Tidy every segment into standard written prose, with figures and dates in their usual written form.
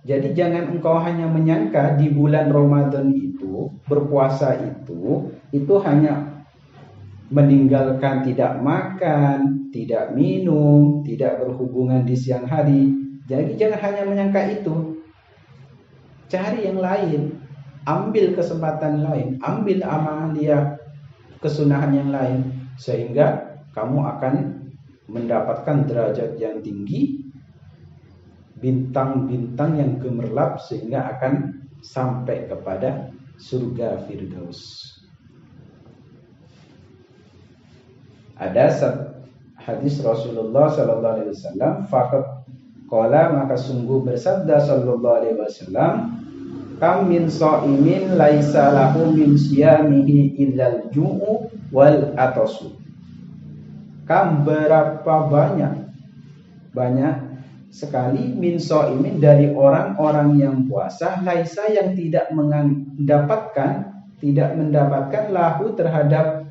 Jadi jangan engkau hanya menyangka di bulan Ramadan itu, berpuasa itu hanya meninggalkan tidak makan, tidak minum, tidak berhubungan di siang hari. Jadi jangan hanya menyangka itu. Cari yang lain, ambil kesempatan lain, ambil amalia kesunahan yang lain, sehingga kamu akan mendapatkan derajat yang tinggi, bintang-bintang yang gemerlap, sehingga akan sampai kepada surga Firdaus. Ada hadis Rasulullah sallallahu alaihi wasallam, faqad qala, maka sungguh bersabda sallallahu alaihi wasallam, kam min shaimin laisa lahu min siyamihi illal ju'u wal atasu. Kam, berapa banyak sekali, min shaimin, dari orang-orang yang puasa, laisa, yang tidak mendapatkan lahu, terhadap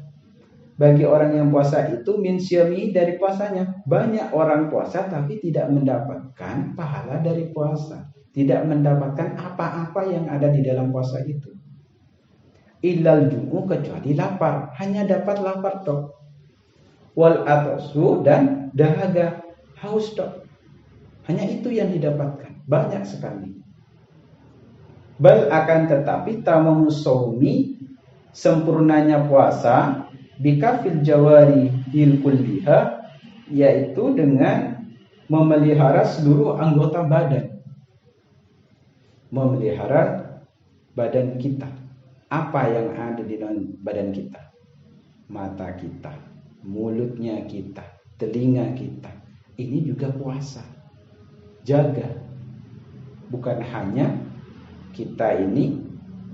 bagi orang yang puasa itu, min syami, dari puasanya. Banyak orang puasa tapi tidak mendapatkan pahala dari puasa, tidak mendapatkan apa-apa yang ada di dalam puasa itu. Illal ju'u, kecuali lapar, hanya dapat lapar tok. Wal atasu, dan dahaga, haus tok. Hanya itu yang didapatkan, banyak sekali. Bal, akan tetapi, tamamus shaumi, sempurnanya puasa, bikafil jawari kulliha, yaitu dengan memelihara seluruh anggota badan. Memelihara badan kita. Apa yang ada di dalam badan kita? Mata kita, mulutnya kita, telinga kita. Ini juga puasa. Jaga. Bukan hanya kita ini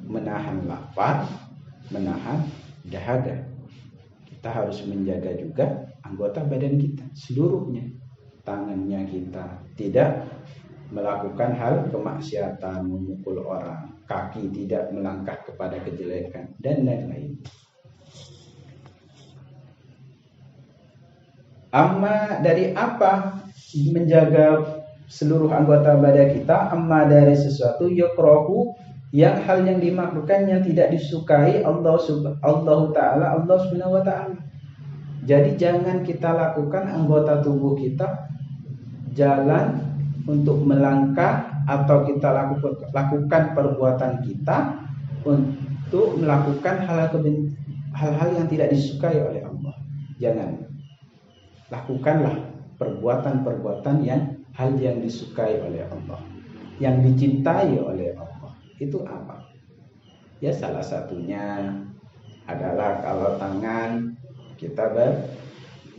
menahan lapar, menahan dahaga. Kita harus menjaga juga anggota badan kita seluruhnya. Tangannya kita tidak melakukan hal kemaksiatan, memukul orang, kaki tidak melangkah kepada kejelekan, dan lain-lain. Amma, dari apa menjaga seluruh anggota badan kita? Amma, dari sesuatu yukrahu, yang hal yang dimakruhkan, yang tidak disukai Allah Subhanahu wa ta'ala. Jadi jangan kita lakukan anggota tubuh kita jalan untuk melangkah, atau kita lakukan perbuatan kita untuk melakukan hal-hal yang tidak disukai oleh Allah. Jangan. Lakukanlah perbuatan-perbuatan hal yang disukai oleh Allah, yang dicintai oleh Allah. Itu apa? Ya, salah satunya adalah kalau tangan kita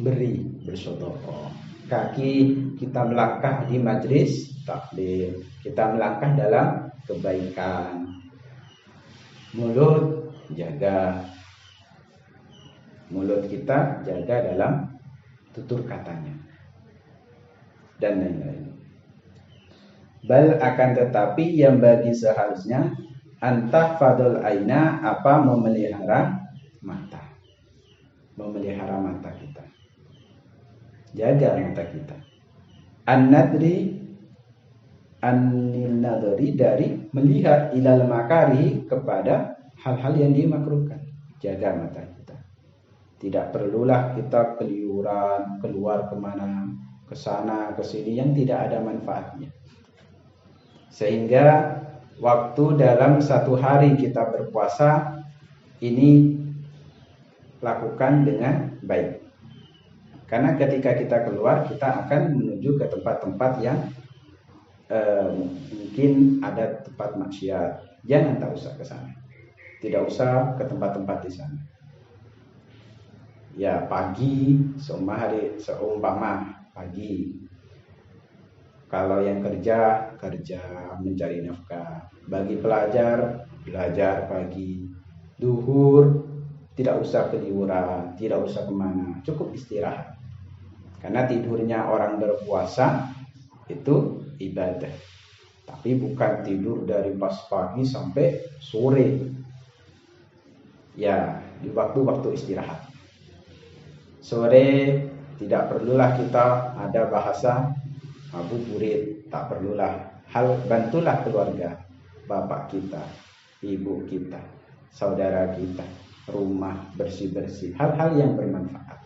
beri, bersedekah. Kaki kita melangkah di majlis taklim, kita melangkah dalam kebaikan. Mulut kita jaga dalam tutur katanya, dan lain-lain. Bal, akan tetapi, yang bagi seharusnya, antah fadul aina, apa, memelihara mata kita, jaga mata kita. An-nadri dari melihat, ilal makari, kepada hal-hal yang dimakruhkan. Jaga mata kita. Tidak perlulah kita keliuran, keluar kemana, kesana kesini yang tidak ada manfaatnya. Sehingga waktu dalam satu hari kita berpuasa ini lakukan dengan baik. Karena ketika kita keluar, kita akan menuju ke tempat-tempat yang mungkin ada tempat maksiat. Jangan, tak usah ke sana. Tidak usah ke tempat-tempat di sana. Ya, pagi, seumpama pagi. Kalau yang kerja mencari nafkah. Bagi belajar pagi. Duhur tidak usah keliuran, tidak usah kemana, cukup istirahat. Karena tidurnya orang berpuasa itu ibadah. Tapi bukan tidur dari pas pagi sampai sore. Ya, di waktu-waktu istirahat. Sore tidak perlulah kita ada bahasa ngabuburit, tak perlulah. bantulah keluarga, bapak kita, ibu kita, saudara kita, rumah, bersih-bersih, hal-hal yang bermanfaat.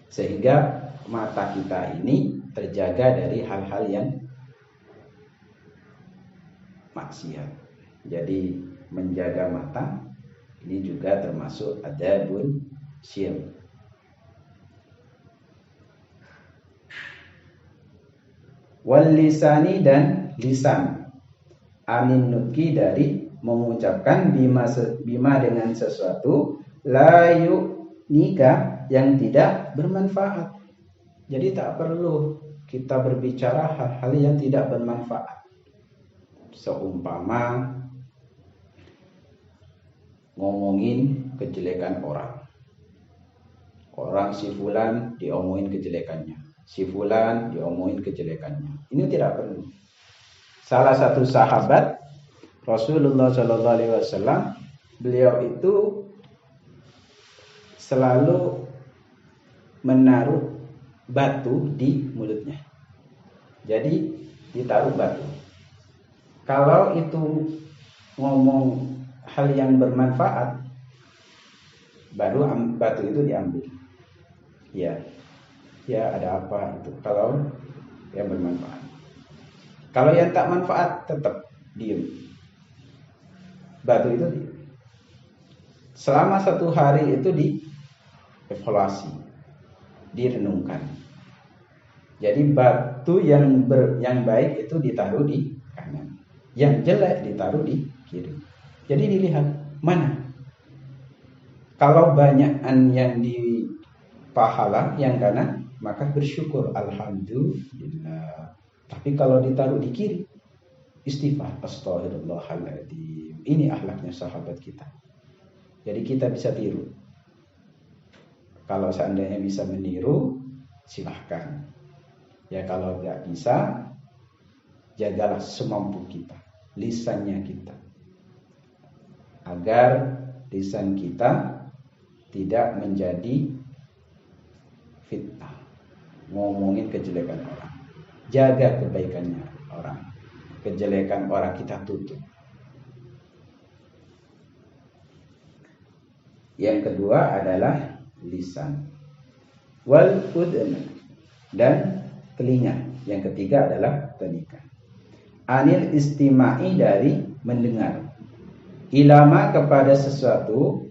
Sehingga mata kita ini terjaga dari hal-hal yang maksiat. Jadi menjaga mata ini juga termasuk adabun syirk. Wal lisani, dan lisan, anin nutki, dari mengucapkan bima dengan sesuatu, layu nikah, yang tidak bermanfaat. Jadi tak perlu kita berbicara hal-hal yang tidak bermanfaat. Seumpama ngomongin kejelekan orang si fulan diomongin kejelekannya, si fulan diomongin kejelekannya. Ini tidak perlu. Salah satu sahabat Rasulullah Shallallahu Alaihi Wasallam, beliau itu selalu menaruh batu di mulutnya. Jadi ditaruh batu. Kalau itu ngomong hal yang bermanfaat, baru batu itu diambil. Ya ada apa itu? Kalau yang bermanfaat. Kalau yang tak manfaat tetap diem. Batu itu diem. Selama 1 hari itu dievaluasi, direnungkan. Jadi batu yang baik itu ditaruh di kanan, yang jelek ditaruh di kiri. Jadi dilihat mana. Kalau banyakan yang di pahala yang kanan, maka bersyukur, alhamdulillah. Tapi kalau ditaruh di kiri, istighfar, astagfirullahaladzim. Ini akhlaknya sahabat kita. Jadi kita bisa tiru. Kalau seandainya bisa meniru, silahkan. Ya kalau tidak bisa, jagalah semampu kita, lisannya kita, agar lisan kita tidak menjadi fitnah, ngomongin kejelekan orang. Jaga kebaikannya orang, kejelekan orang kita tutup. Yang kedua adalah lisan, wal udhun, dan telinga. Yang ketiga adalah telinga. Anil istima'i, dari mendengar, ilama, kepada sesuatu,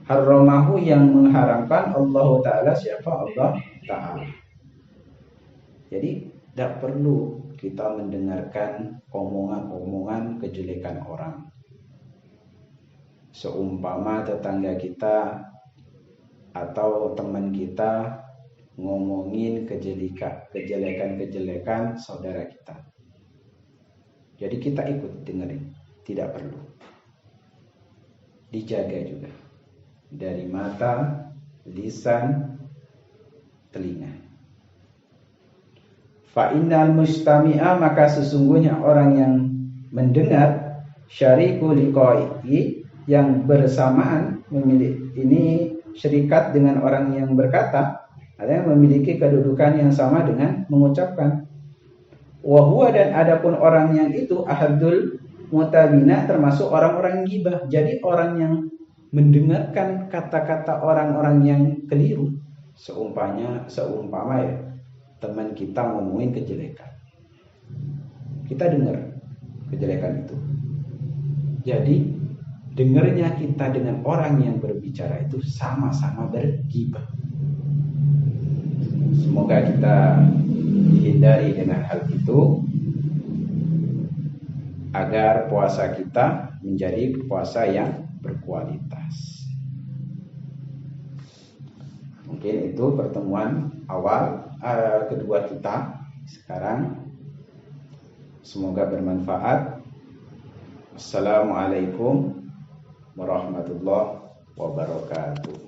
harramahu, yang mengharamkan, Allah Ta'ala, siapa? Allah Ta'ala. Jadi tidak perlu kita mendengarkan omongan-omongan kejelekan orang. Seumpama tetangga kita atau teman kita ngomongin kejelekan-kejelekan saudara kita, jadi kita ikut dengerin, tidak perlu. Dijaga juga dari mata, lisan, telinga. Fa innal mustami'a, maka sesungguhnya orang yang mendengar, syariku liqa'i, yang bersamaan ini syarikat dengan orang yang berkata, ada yang memiliki kedudukan yang sama dengan mengucapkan. Wa huwa, dan adapun orang yang itu, ahadul mutabina, termasuk orang-orang gibah. Jadi orang yang mendengarkan kata-kata orang-orang yang keliru, seumpama ya, teman kita ngomongin kejelekan, kita dengar kejelekan itu. Jadi dengarnya kita dengan orang yang berbicara itu sama-sama bergibah. Semoga kita dihindari dengan hal itu, agar puasa kita menjadi puasa yang berkualitas. Mungkin itu pertemuan awal kedua kita sekarang. Semoga bermanfaat. Assalamualaikum warahmatullahi wabarakatuh.